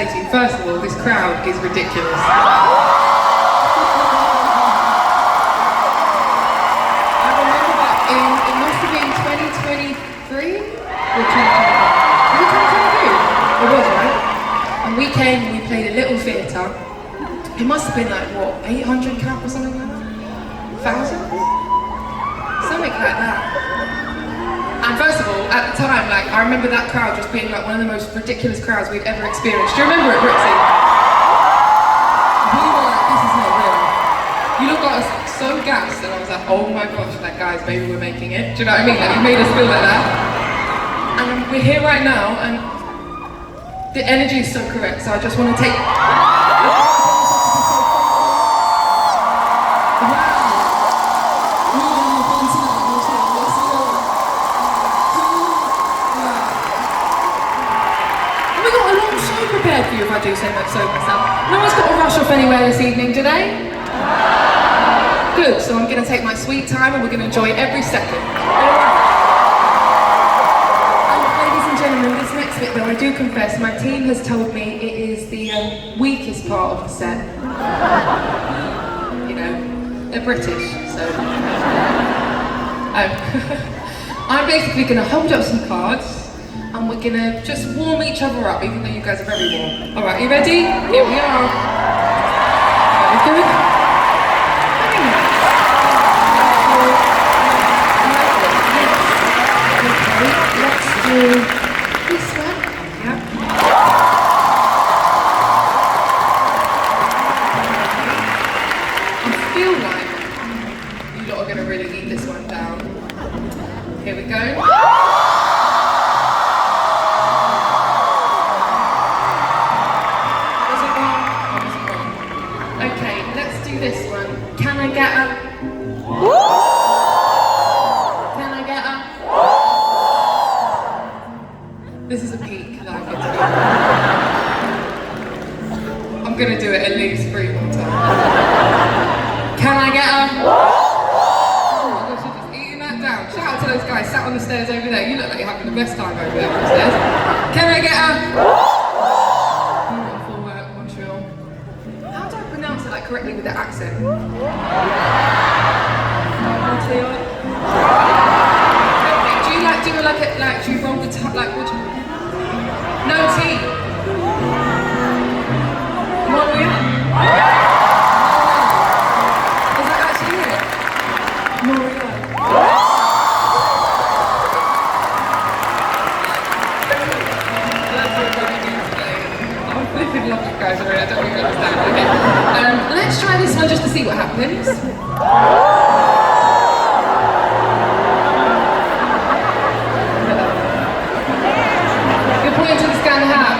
say to you, first of all, this crowd is ridiculous. I remember that it must have been 2023 or 2022. Was it 2022? It was, right? And we came and we played a little theatre. It must have been like, what, 800 cap or something like that? 1,000? Something like that. And first of all, at the time, like, I remember that crowd just being like one of the most ridiculous crowds we've ever experienced. Do you remember it, Brixie? We were like, this is not real. You looked like us so gassed, and I was like, oh my gosh, like, guys, maybe we're making it. Do you know what I mean? Like, you made us feel like that. And we're here right now, and the energy is so correct, so I just want to take... prepared for you if I do say so myself. No one's got to rush off anywhere this evening, do they? Good, so I'm going to take my sweet time and we're going to enjoy every second. Ladies and gentlemen, this next bit though, I do confess, my team has told me it is the weakest part of the set. You know, they're British, so... I'm basically going to hold up some cards and we're gonna just warm each other up, even though you guys are very warm. All right, you ready? Here we are. Very good. Okay, let's do this one. Yeah. I feel like you lot are gonna really need this one down. Here we go. This one. Can I get a? Can I get a? This is a peak that I'm going to do. I'm going to do it at least 3 more times. Can I get a? Oh my gosh, you're just eating that down. Shout out to those guys sat on the stairs over there. You look like you're having the best time over there upstairs. Can I get a? Correctly with the accent. Montreal. Okay, do you like do you roll the tongue like would you? No tea. Montreal. Is that actually it? Montreal. That's what I do today. I'm flipping love you guys already. I don't really understand. Okay. Let's try this one just to see what happens. You're pointing to the sky and the hat.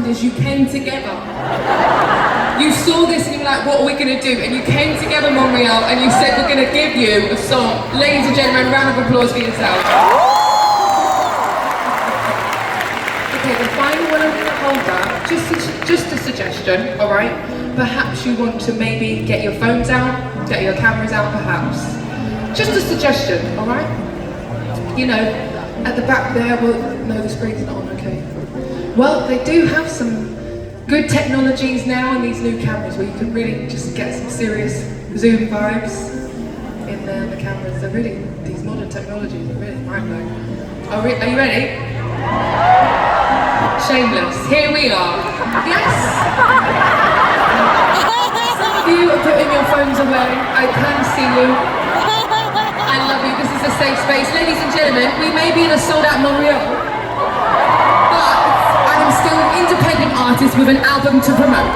Is you came together. You saw this and you were like, what are we going to do? And you came together, Montreal, and you said we're going to give you a song. Ladies and gentlemen, round of applause for yourself. Okay, the final one I'm going to hold up, just a suggestion, alright? Perhaps you want to maybe get your phones out, get your cameras out perhaps. Just a suggestion, alright? You know, at the back there, well, no, the screen's not on, okay. Well, they do have some good technologies now in these new cameras where you can really just get some serious zoom vibes in the cameras. They're really, these modern technologies are really mind-blowing. Are you ready? Shameless. Here we are. Yes! Some of you are putting your phones away. I can see you. I love you. This is a safe space. Ladies and gentlemen, we may be in a sold-out Montreal, but I am still an independent artist with an album to promote.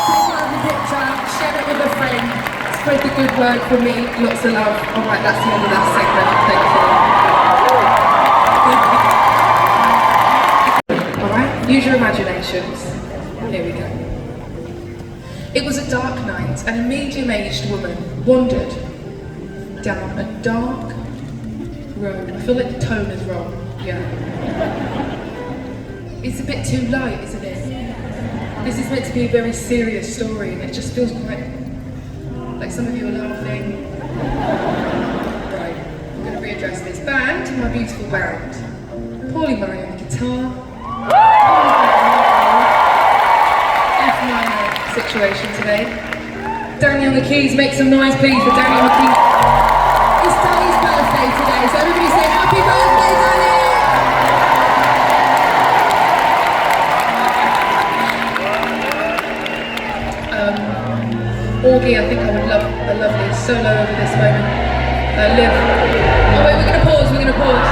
Take another picture, share it with a friend, spread the good word for me, lots of love. Alright, that's the end of that segment. Thank you. Alright, use your imaginations. Here we go. It was a dark night and a medium-aged woman wandered down a dark road. I feel like the tone is wrong. Yeah. It's a bit too light, isn't it? This is meant to be a very serious story, and it just feels quite like some of you are laughing. Right, I'm going to readdress this. Band, my beautiful band. Paulie Murray on the guitar. F minor situation today. Danny on the keys, make some noise please for Danny on the keys. It's Danny's birthday today, so everybody say happy birthday, Danny! Augie, I think I would love a lovely solo over this moment. Liv. Oh wait, we're going to pause.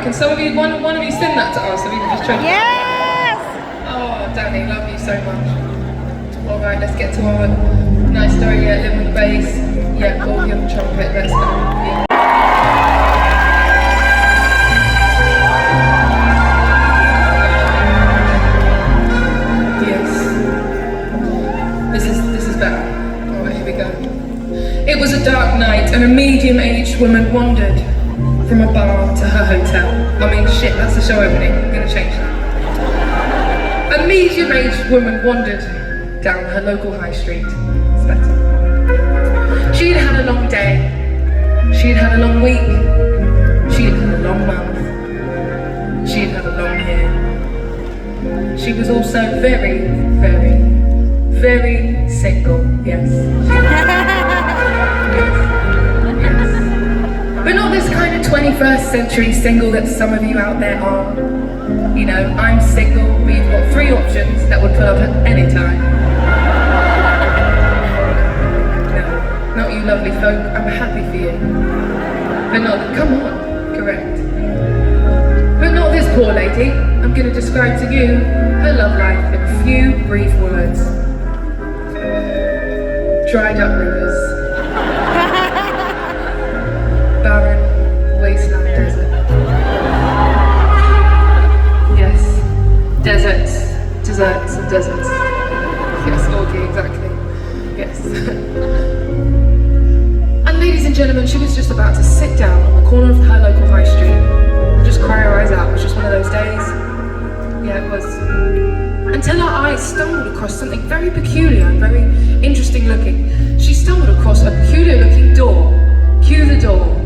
Can some of you, one of you send that to us so we can just try? Yes! Oh, Danny, love you so much. Alright, let's get to our nice story. Yeah, Liv on the bass. Yeah, Augie on the trumpet. Let's go. Yeah. Yes. This is better. Alright, here we go. It was a dark night and a medium-aged woman wandered from a bar to her hotel. I mean, shit, that's the show opening. I'm gonna change that. A medium-aged woman wandered down her local high street. It's better. She'd had a long day. She'd had a long week. She'd had a long month. She'd had a long year. She was also very, very, very single. Yes. But not this kind of 21st century single that some of you out there are. You know, I'm single, but you've got 3 options that would pull up at any time. No, not you lovely folk, I'm happy for you. But not, come on, correct. But not this poor lady. I'm going to describe to you her love life in a few brief words. Dried up rivers. Barren, wasteland desert. Yes, deserts and deserts. Yes, Augie, exactly. Yes. And ladies and gentlemen, she was just about to sit down on the corner of her local high street and just cry her eyes out. It was just one of those days. Yeah, it was. Until her eyes stumbled across something very peculiar and very interesting looking. She stumbled across a peculiar looking door. Cue the door.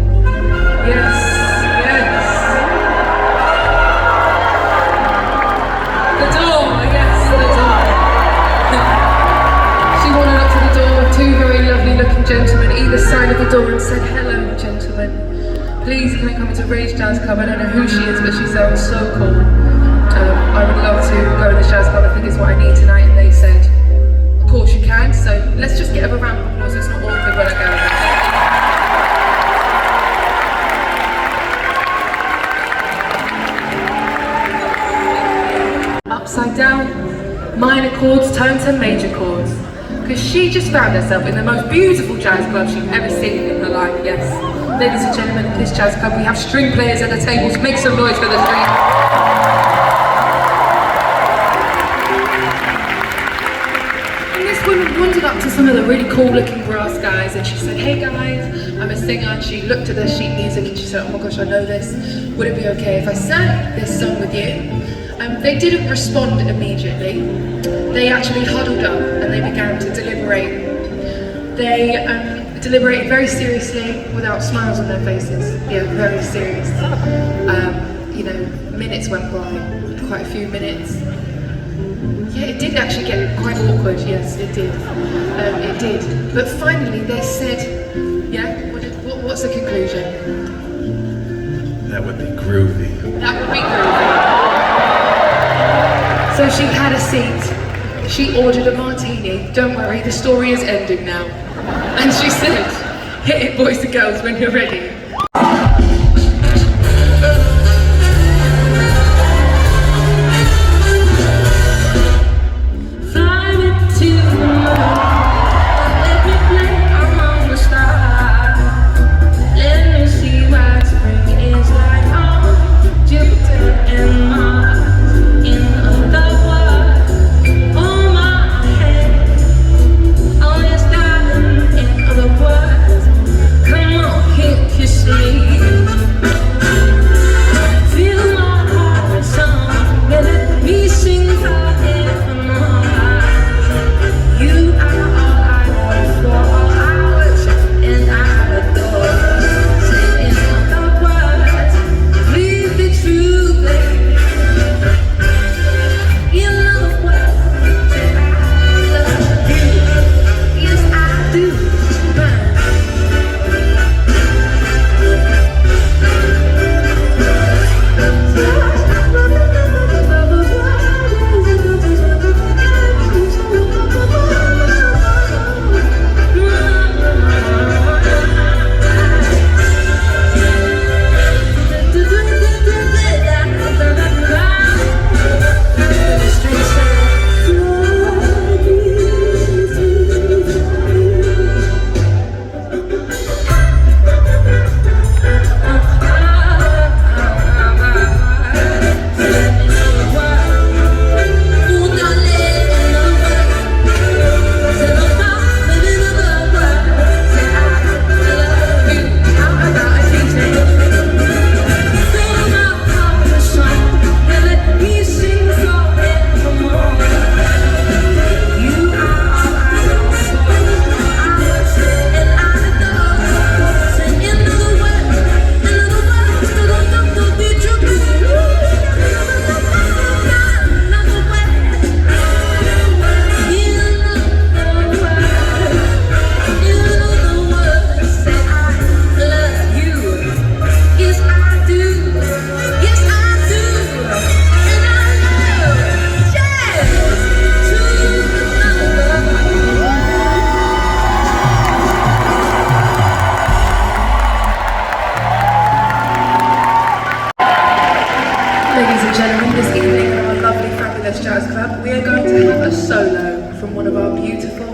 Yes, yes. The door, yes, the door. She wandered up to the door with 2 very lovely looking gentlemen either side of the door and said, "Hello, gentlemen. Please can I come into Raye's Jazz Club? I don't know who she is, but she sounds so cool. I would love to go to the jazz club. I think it's what I need tonight." And they said, "Of course you can, so let's just get a round of applause. It's not awkward when I go." Upside down, minor chords turned to major chords. Because she just found herself in the most beautiful jazz club she'd ever seen in her life, yes. Ladies and gentlemen, at this jazz club we have string players at the tables. Make some noise for the string. Woman wandered up to some of the really cool looking brass guys and she said, "Hey guys, I'm a singer." And she looked at their sheet music and she said, "Oh my gosh, I know this. Would it be okay if I sang this song with you?" They didn't respond immediately. They actually huddled up and they began to deliberate. They deliberated very seriously without smiles on their faces. Yeah, very serious. You know, minutes went by, quite a few minutes. Yeah, it did actually get quite awkward, yes, it did. It did. But finally they said, yeah, what's the conclusion? That would be groovy. That would be groovy. So she had a seat. She ordered a martini. Don't worry, the story is ending now. And she said, "Hit it, boys and girls, when you're ready." and one of our beautiful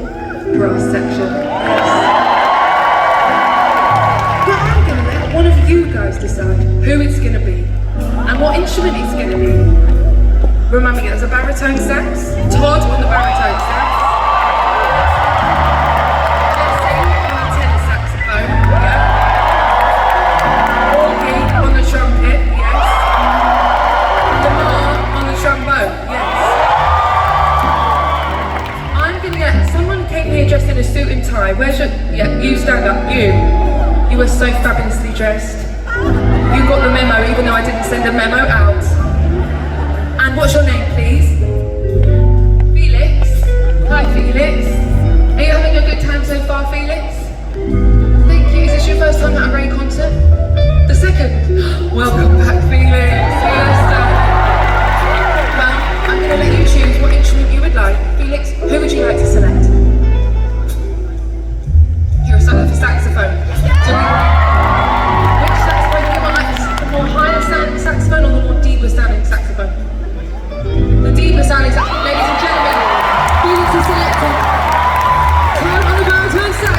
brass section. But I'm going to let one of you guys decide who it's going to be and what instrument it's going to be. Remember, there's a baritone sax, Todd on the baritone sax, Jesse on the tenor saxophone, yeah, Augie on the trumpet, yes, Lamar on the trombone, yes. I'm going to get, someone came here dressed in a suit and tie. Where's your, yeah, you stand up, you were so fabulously dressed. You got the memo even though I didn't send a memo out. And what's your name, please? Felix. Hi, Felix. Are you having a good time so far, Felix? Thank you. Is this your first time at a Raye concert? The second? Welcome back, Felix. Yes, well, I'm going to let you choose what instrument you would like. Felix, who would you like to select? You're a sucker for saxophone. Which saxophone do you want? Like the more higher sounding saxophone or the more deeper sounding saxophone? The deeper sounding saxophone. Ladies and gentlemen, Felix is selected. Todd on the baritone sax.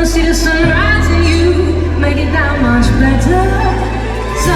See the sunrise and you make it that much better. So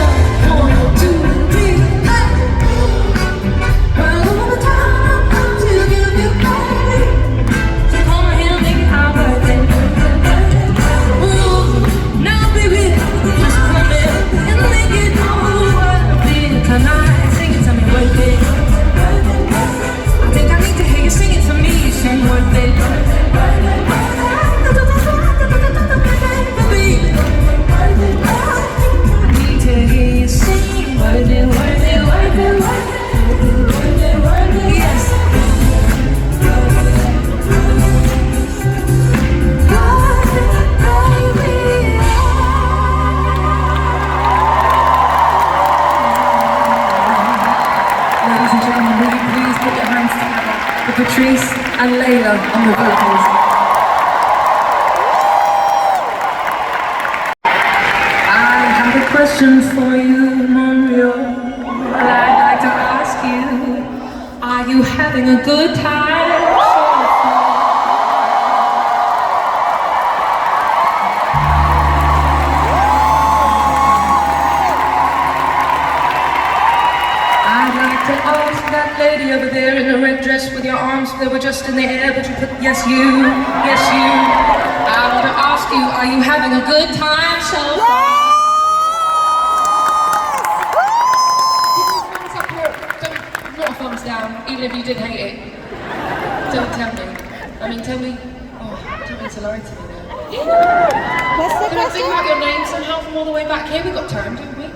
for Patrice and Layla on the vocals. I have a question for you, Montreal. I'd like to ask you, are you having a good time? I'd like to ask that lady over there in the red dress with your arms that were just in the air, but you put, yes you. I want to ask you, are you having a good time so far? Not a thumbs down, even if you did hate it. Don't tell me. I mean, tell me. Oh, don't mean to lie to me now. Can I think about your name somehow from all the way back here? We've got time, don't we?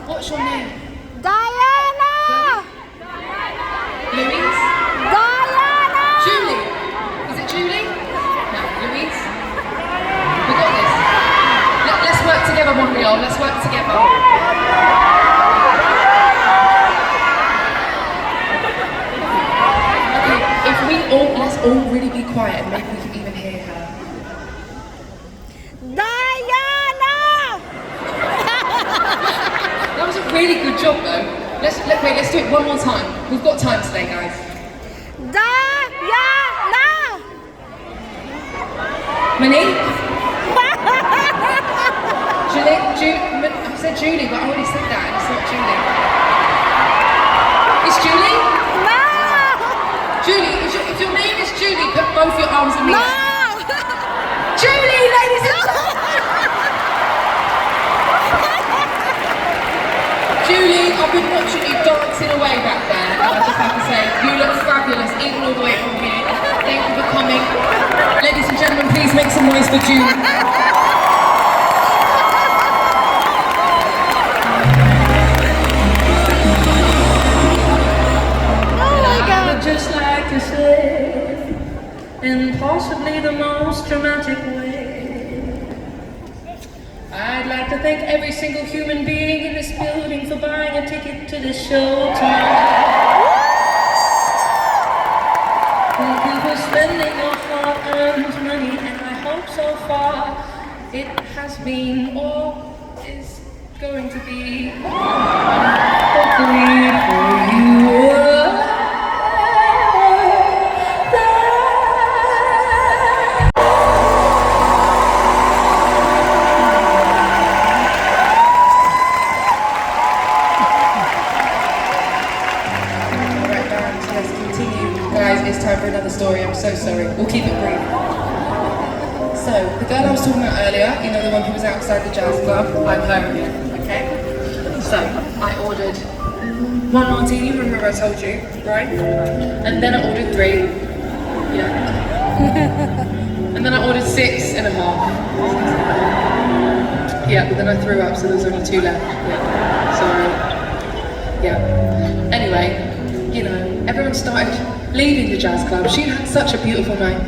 What's your name? Diana! Louise? Diana! Julie? Is it Julie? No, Louise? We got this. Let's work together, Montreal. Let's work together. Let's all really be quiet and maybe we can even hear her. Diana! That was a really good job though. Let's do it one more time. We've got time today, guys. Diana! Monique? I said Julie, but I already said that and it's not Julie. It's Julie? No! Julie, if your name is Julie, put both your arms in the air. No! Julie, ladies and gentlemen! Julie, I've been watching you dancing away back there, and I just have to say, you look fabulous, even all the way from here. Thank you for coming. Ladies and gentlemen, please make some noise for Julie. Just like to say, in possibly the most dramatic way, I'd like to thank every single human being in this building for buying a ticket to this show tonight. Thank you for spending your hard-earned money, and I hope so far it has been or is going to be hopefully for you. It's time for another story, I'm so sorry. We'll keep it brief. So, the girl I was talking about earlier, you know, the one who was outside the jazz club, I'm her again, okay? So, I ordered one martini, remember I told you, right? And then I ordered 3. Yeah. And then I ordered 6.5. Yeah, but then I threw up, so there's only 2 left. Yeah. Sorry. Yeah. Anyway, you know, everyone started leaving the jazz club. She had such a beautiful night,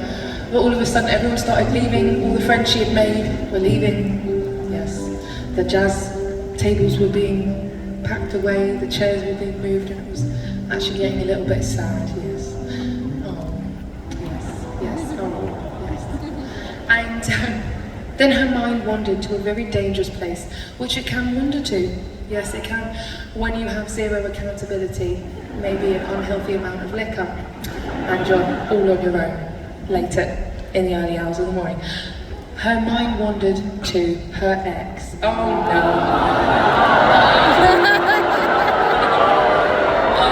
but all of a sudden everyone started leaving. All the friends she had made were leaving. Yes, the jazz tables were being packed away, the chairs were being moved, and it was actually getting a little bit sad. Yes. Oh, yes, oh, yes. And then her mind wandered to a very dangerous place, which it can wander to. Yes, it can, when you have zero accountability, maybe an unhealthy amount of liquor, and you're all on your own, later in the early hours of the morning. Her mind wandered to her ex. Oh no. Oh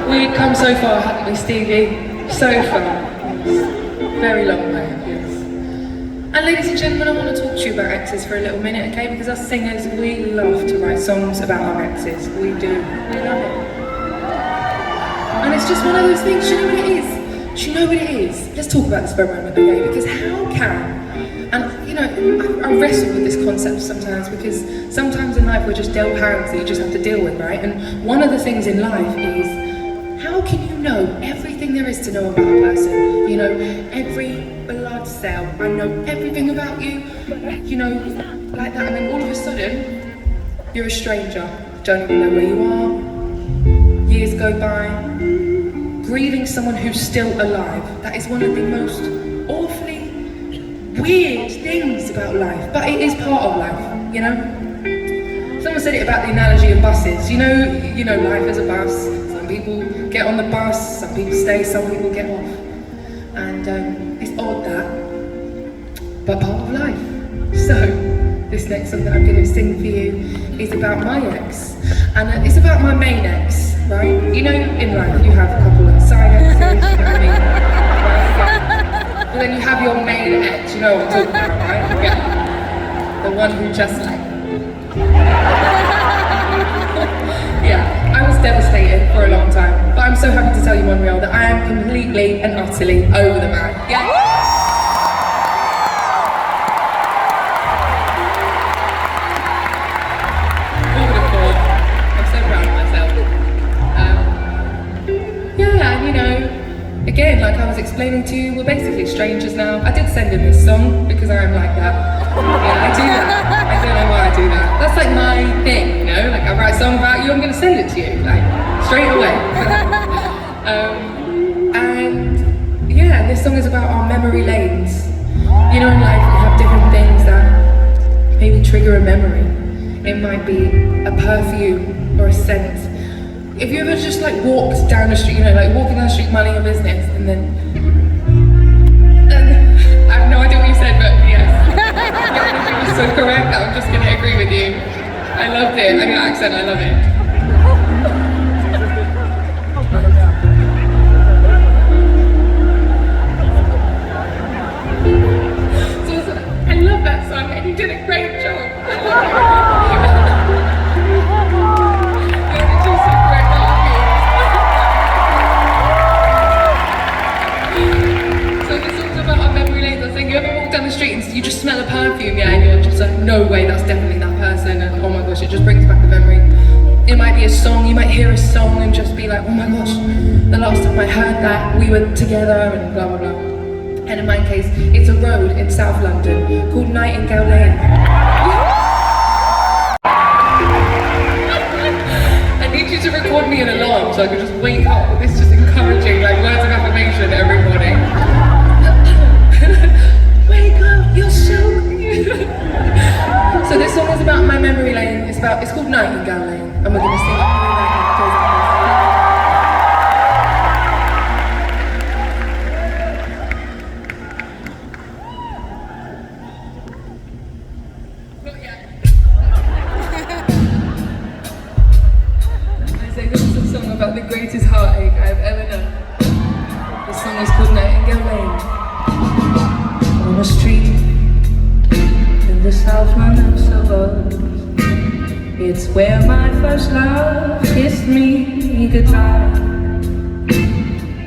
no. We'd come so far, hadn't we, Stevie? So far. Very long way, yes. And ladies and gentlemen, I want to talk to you about exes for a little minute, okay? Because us singers, we love to write songs about our exes. We do. We love it. And it's just one of those things, do you know what it is? Do you know what it is? Let's talk about this for a moment, okay? Because how can, and you know, I wrestle with this concept sometimes, because sometimes in life we're just dealt hands that you just have to deal with, right? And one of the things in life is, how can you know everything there is to know about a person? You know, every blood cell, I know everything about you, you know, like that, and then all of a sudden, you're a stranger, don't even know where you are, years go by, grieving someone who's still alive. That is one of the most awfully weird things about life, but it is part of life, you know? Someone said it about the analogy of buses. You know life is a bus. Some people get on the bus, some people stay, some people get off. And it's odd that, but part of life. So, this next song that I'm going to sing for you is about my ex. And it's about my main ex, right? You know, in life you have a couple of side exes, you know what I mean? Right? But then you have your main ex, you know what I'm talking about, right? Yeah. The one who just like... Yeah, I was devastated for a long time. But I'm so happy to tell you, Montreal, that I am completely and utterly over the man. Yeah? Again, like I was explaining to you, we're basically strangers now. I did send him this song because I am like that. Yeah, I do that. I don't know why I do that. That's like my thing, you know? Like I write a song about you, I'm gonna send it to you, like straight away. And yeah, this song is about our memory lanes. You know, in life we have different things that maybe trigger a memory. It might be a perfume or a scent. If you ever just like walked down the street, you know, like walking down the street minding your business, and then I have no idea what you said, but yes, your energy was so correct that I'm just gonna agree with you. I loved it. And your accent, I love it. So I love that song, and you did a great job. You just smell a perfume, yeah, and you're just like, no way, that's definitely that person, and oh my gosh, it just brings back a memory. It might be a song, you might hear a song and just be like, oh my gosh, the last time I heard that, we were together, and blah, blah, blah. And in my case, it's a road in South London called Nightingale Lane. I need you to record me an alarm so I can just wake up with this just encouraging, like, words of affirmation every morning. You're so cute. So this song is about my memory lane. It's called Nightingale Lane, and we're gonna sing it right now. I say this is a song about the greatest heartache I've ever known. The song is called Nightingale Lane. On a street in the South London suburbs, it's where my first love kissed me goodbye.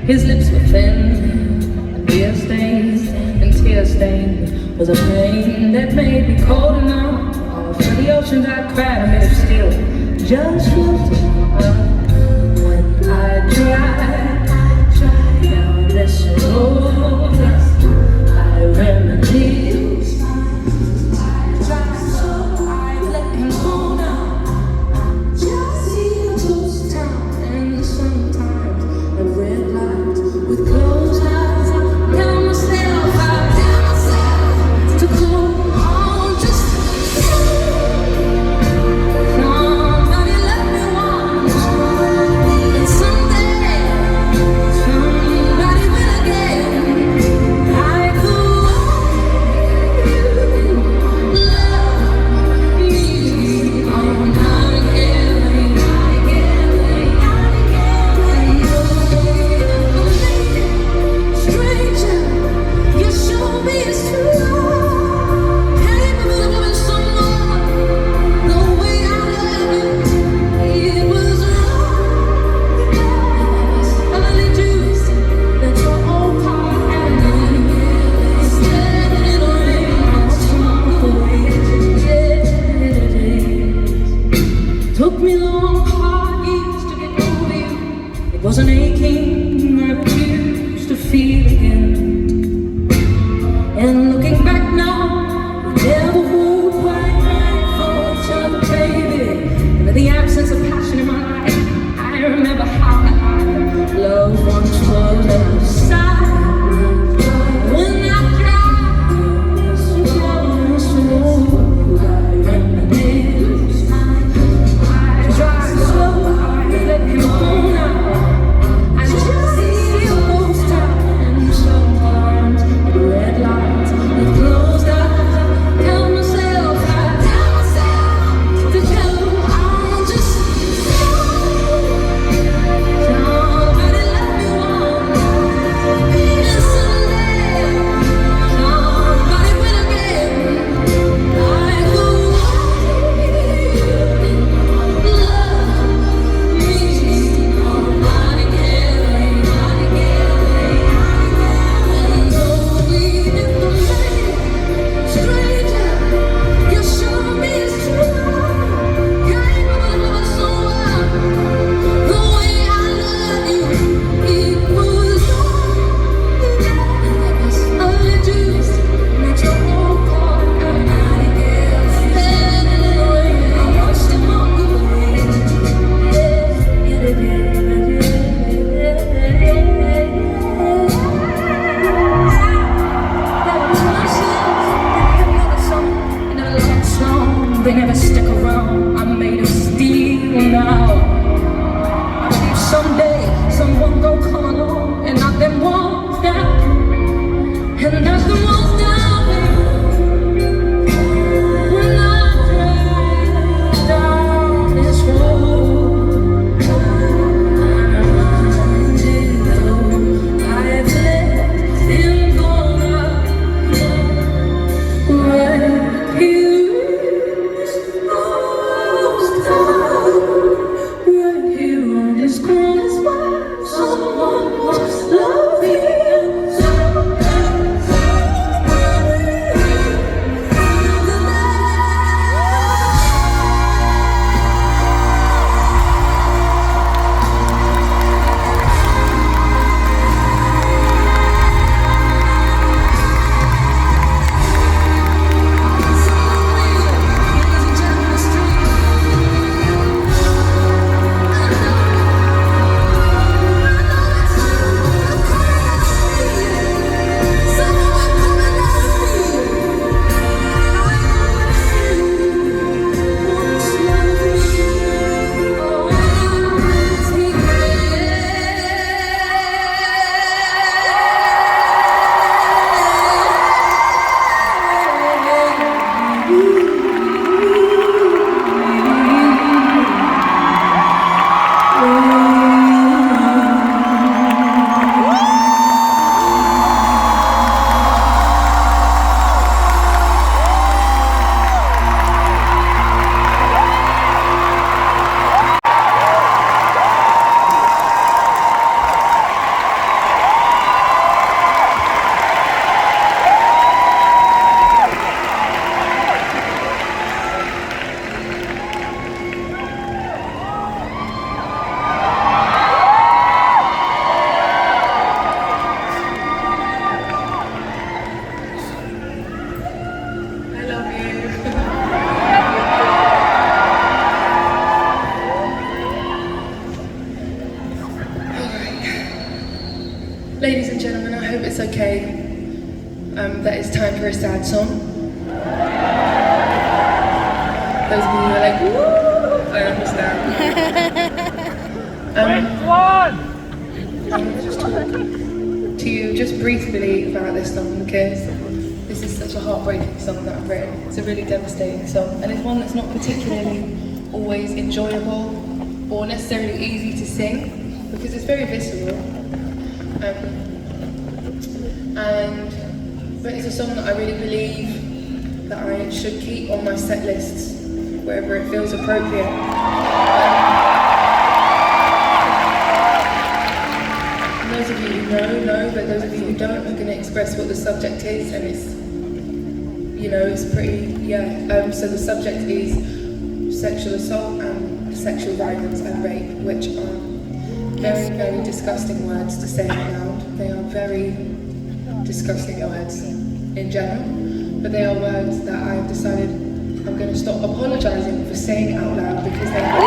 His lips were thin and tear-stained was a pain that made me cold enough. For the oceans I cried made of steel, just floating up. When I tried down this road, I reminisce. I tried so I let him go now. Just see a ghost town, and sometimes a red light with closed eyes. Tell myself to go on, just somebody let me watch, and someday somebody will again. I could love me on Nightingale Lane. Stranger, you show me it's true. Capable of loving someone the way I love you. It was wrong. I let you see that you're all part and instead it'll rain on some days. Took me long, hard years to get over you. It was an aching I refused to feel again. And looking back now, we never would quite right for each other, baby. And in the absence of passion in my life, I remember how it's okay that it's time for a sad song. Those of you who are like, woo, I understand. I'm gonna just talk to you just briefly about this song because this is such a heartbreaking song that I've written. It's a really devastating song, and it's one that's not particularly always enjoyable or necessarily easy to sing because it's very visceral. But it's a song that I really believe that I should keep on my set lists wherever it feels appropriate. And those of you who know, but those of you who don't, I'm going to express what the subject is, and it's, you know, it's pretty, so the subject is sexual assault and sexual violence and rape, which are very, very disgusting words to say out loud. They are very disgusting words in general, but they are words that I've decided I'm going to stop apologising for saying out loud because they are.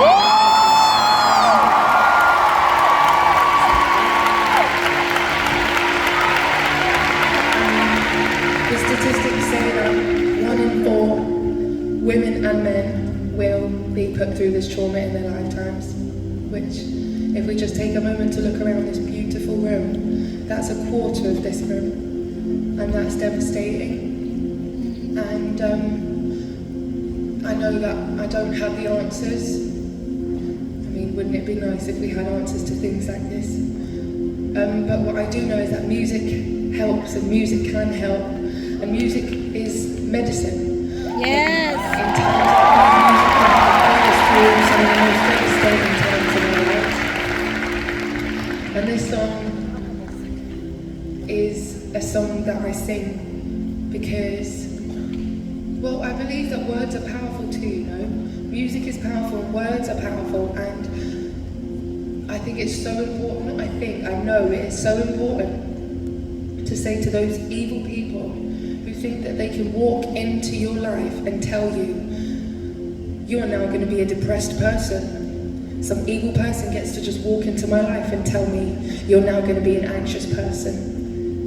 The statistics say that 1 in 4 women and men will be put through this trauma in their lifetimes, which, if we just take a moment to look around this beautiful room, that's a quarter of this room, and that's devastating. And I know that I don't have the answers. I mean, wouldn't it be nice if we had answers to things like this? But what I do know is that music helps, and music can help, and music is medicine. Yes. In times like these, music can get us through some of the most devastating times in our lives. And this song is a song that I sing because, well, I believe that words are powerful too, you know? Music is powerful, words are powerful, and I think it's so important, I know it is so important to say to those evil people who think that they can walk into your life and tell you, you are now going to be a depressed person. Some evil person gets to just walk into my life and tell me, you're now going to be an anxious person.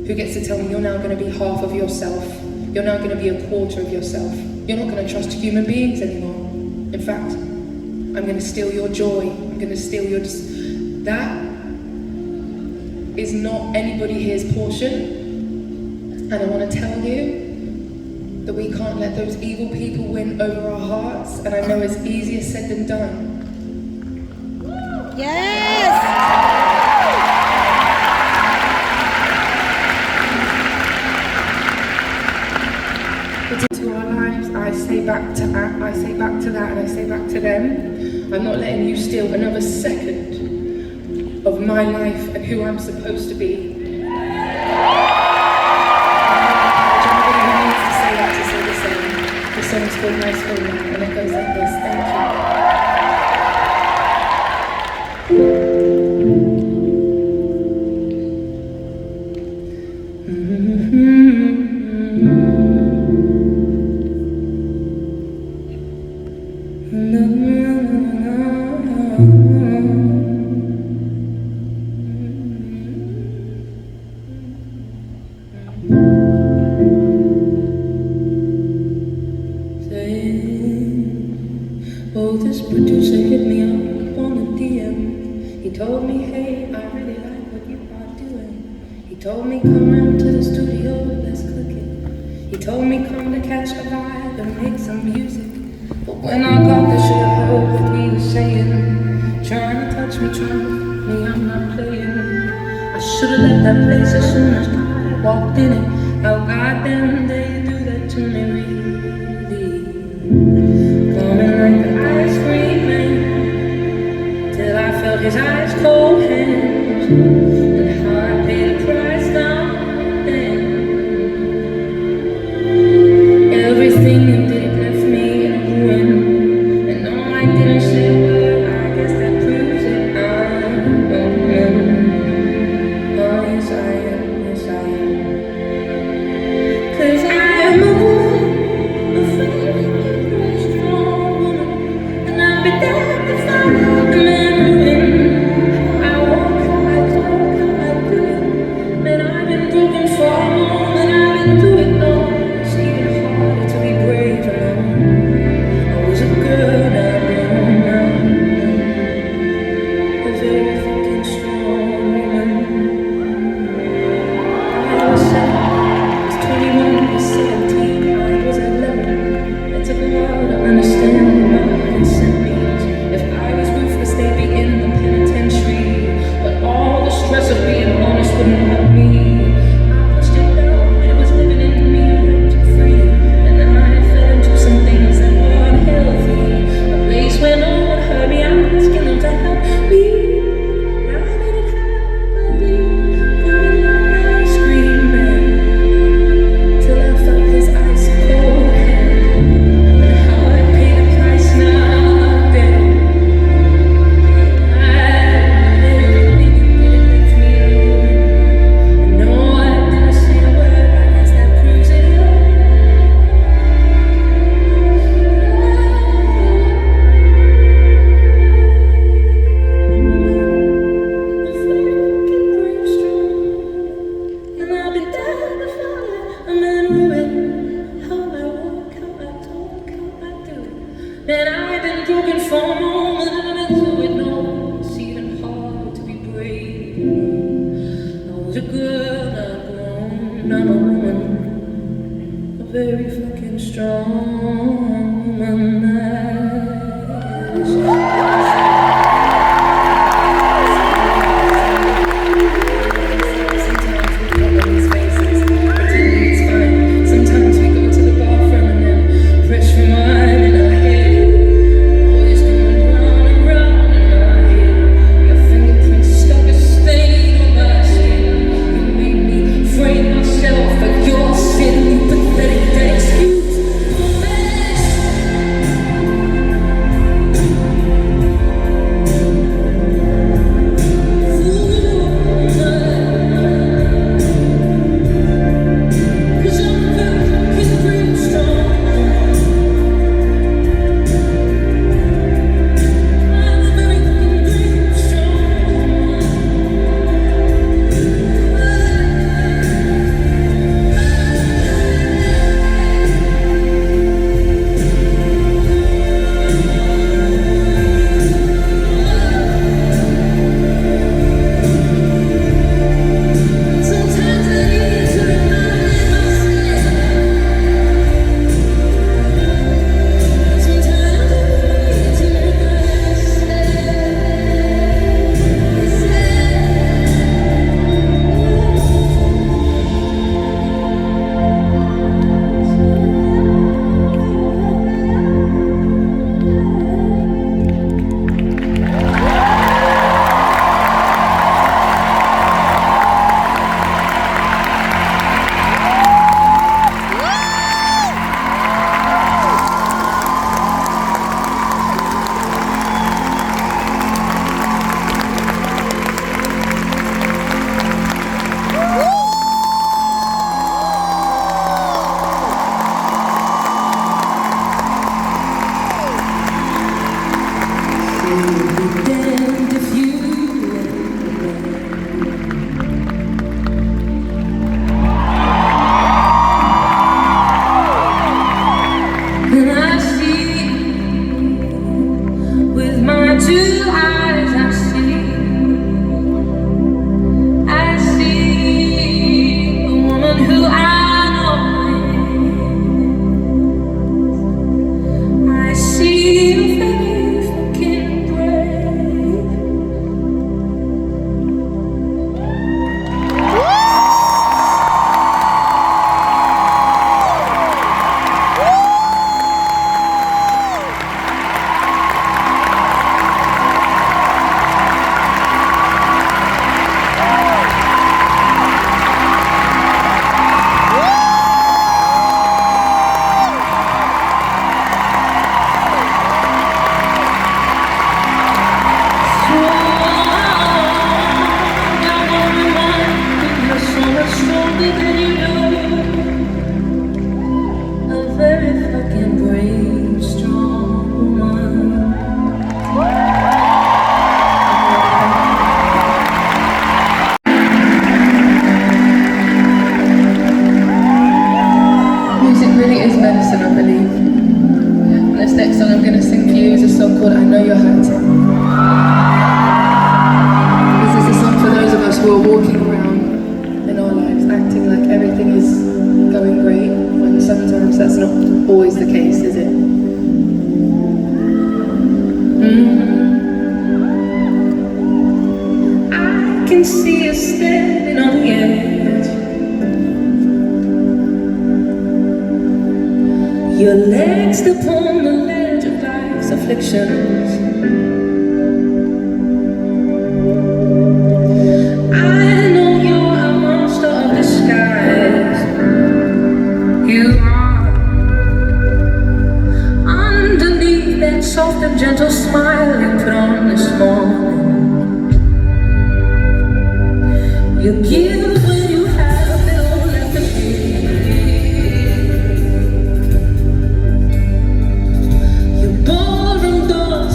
Who gets to tell me, you're now going to be half of yourself. You're now going to be a quarter of yourself. You're not going to trust human beings anymore. In fact, I'm going to steal your joy. I'm going to steal your... That is not anybody here's portion. And I want to tell you that we can't let those evil people win over our hearts. And I know it's easier said than done. Yes. Into our lives, I say back to that, and I say back to them. I'm not letting you steal another second of my life and who I'm supposed to be. The song's called Nice Feeling, and it goes like this. Thank you. Oh, this producer hit me up on the DM. He told me, hey, I really like what you are doing. He told me, come round to the studio, let's cook it. He told me, come to catch a vibe and make some music. But when I got there, should have heard what he was saying. Trying to touch me, trying to fuck me, I'm not playing. I should have left that place as soon as I walked in it. How goddamn dare you do that to me, really? Coming like the ice cream man, till I felt his ice cold hands, and how I paid the price down then. Everything you did left me in a ruin, and no, I didn't say a word. I guess that proves it. Oh yes I am, yes I am. 'Cause I am a woman, a strong woman, and I'll be there to find the man who wins. I walk,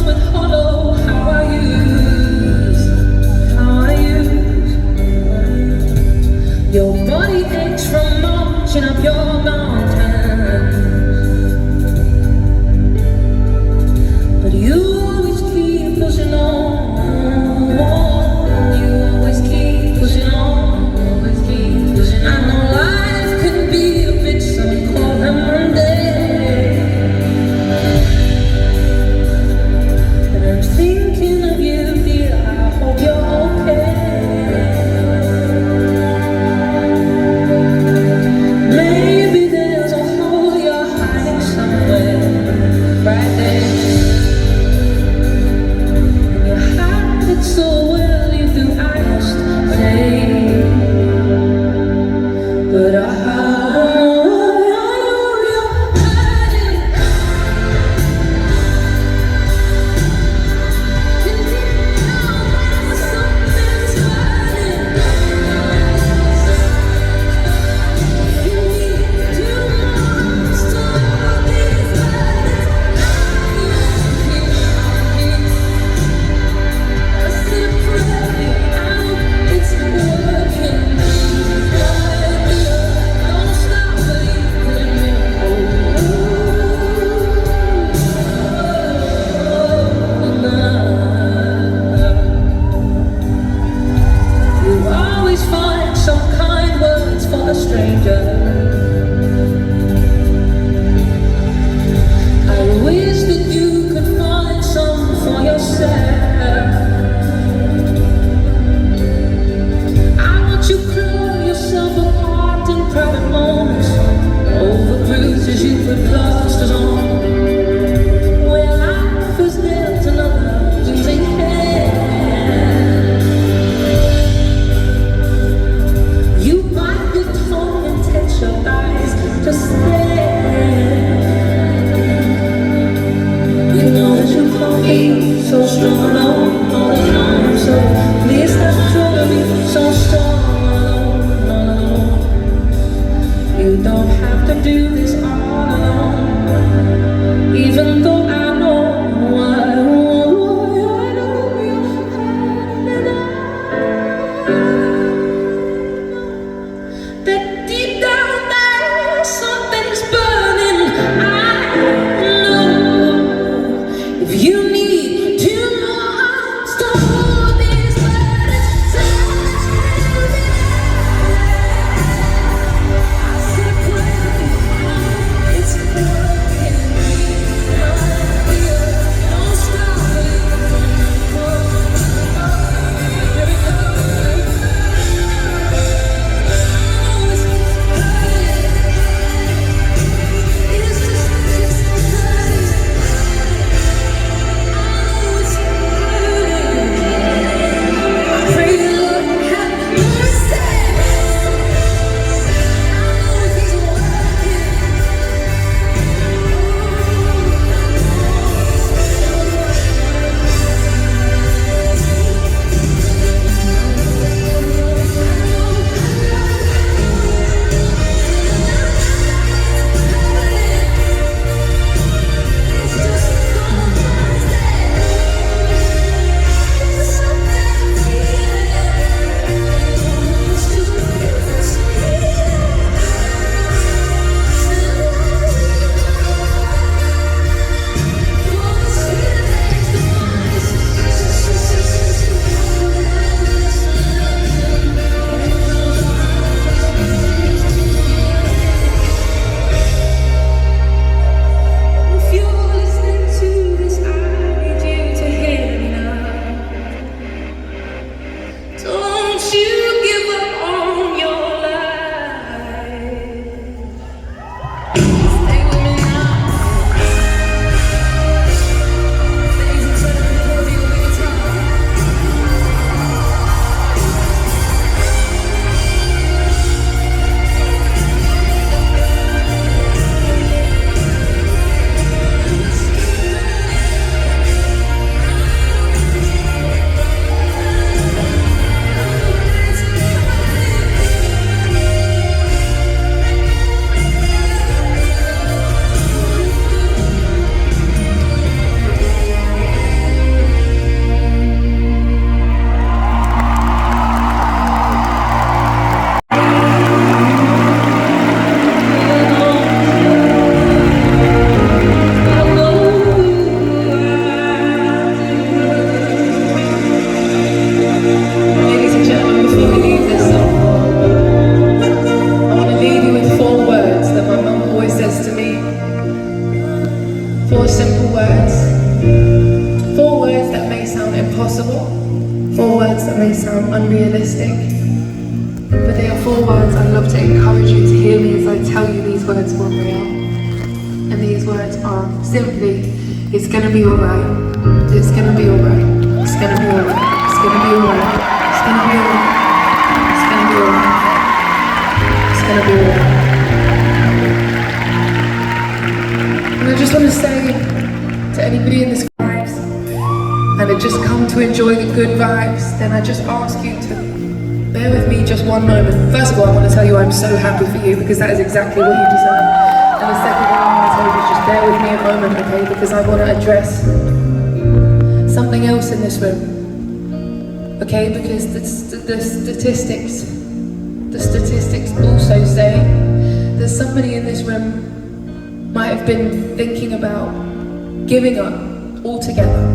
With impossible, 4 words that may sound unrealistic, but they are 4 words I'd love to encourage you to hear me as I tell you these words, Montreal. And these words are simply, it's gonna be alright, it's gonna be alright, it's gonna be alright, it's gonna be alright, it's gonna be alright, it's gonna be alright, it's gonna be alright. And I just want to say to anybody in this vibes, and had just come to enjoy the good vibes, then I just ask you to bear with me just one moment. First of all, I want to tell you I'm so happy for you because that is exactly what you deserve. And the second thing I want to tell you is just bear with me a moment, okay? Because I want to address something else in this room, okay? Because the statistics also say that somebody in this room might have been thinking about giving up altogether.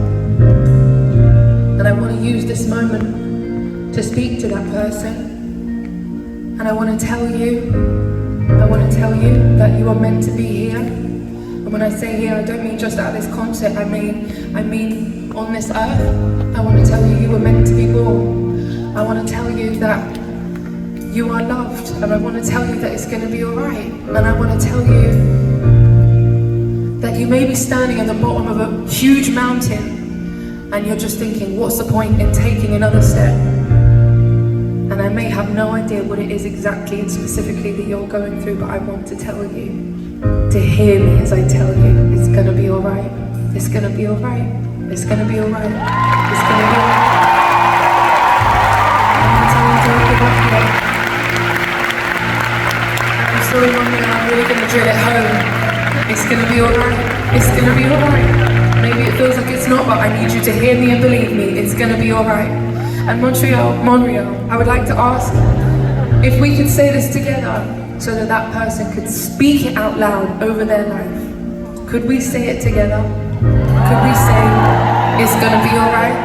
And I want to use this moment to speak to that person. And I want to tell you that you are meant to be here. And when I say here, I don't mean just at this concert, I mean on this earth. I want to tell you you were meant to be born. I want to tell you that you are loved. And I want to tell you that it's going to be alright. And I want to tell you that you may be standing at the bottom of a huge mountain and you're just thinking, what's the point in taking another step? And I may have no idea what it is exactly and specifically that you're going through, but I want to tell you, to hear me as I tell you, it's gonna be alright, it's gonna be alright, it's gonna be alright, it's gonna be alright. I'm telling you, don't give up yet. I'm sorry, Mummy, I'm really gonna drill it home. It's gonna be alright, it's gonna be alright. Maybe it feels like it's not, but I need you to hear me and believe me, it's gonna be alright. And Montreal, I would like to ask if we could say this together so that that person could speak it out loud over their life. Could we say it together? Could we say, it's gonna be alright?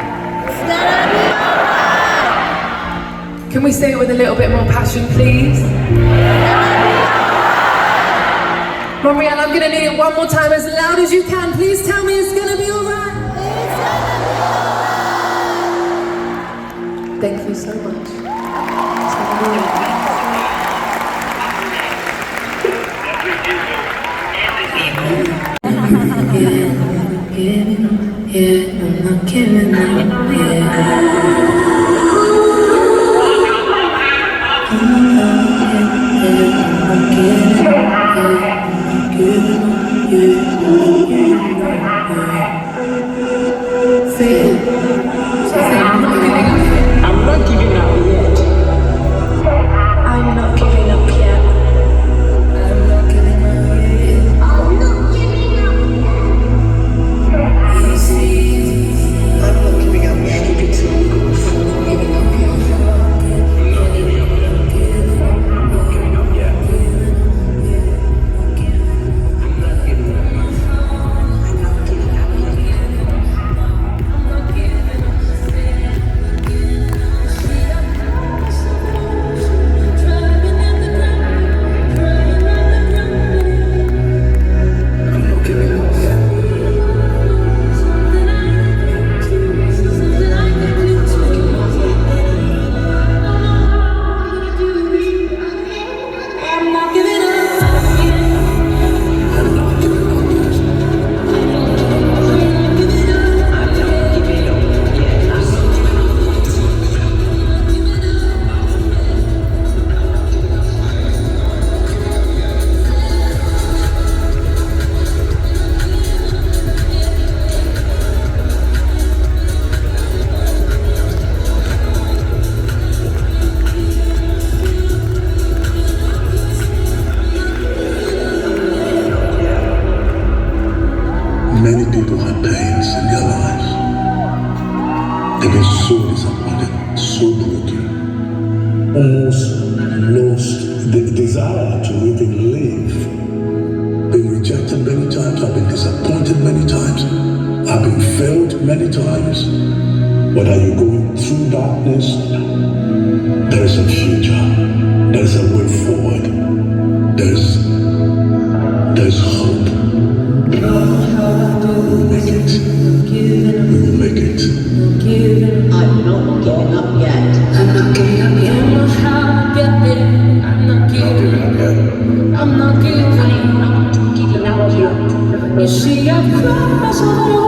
It's gonna be alright. Can we say it with a little bit more passion, please? Montreal, I'm gonna need it one more time as loud as you can. Please tell me it's gonna be alright. It's gonna be alright. Thank you so much. It's gonna be alright. I'm not giving up, I'm not giving up yet. I'm not giving up yet. I'm not giving up yet. I'm not giving up. You see, I'm not giving up yet. keep it going. I'm not giving up yet. Many people have pains in their lives. They've been so disappointed, so broken, almost lost the desire to even live. Been rejected many times, I've been disappointed many times, I've been failed many times. But are you going through darkness? There is a future, there is a way forward, there's hope. We will make it. We will make it. Somebody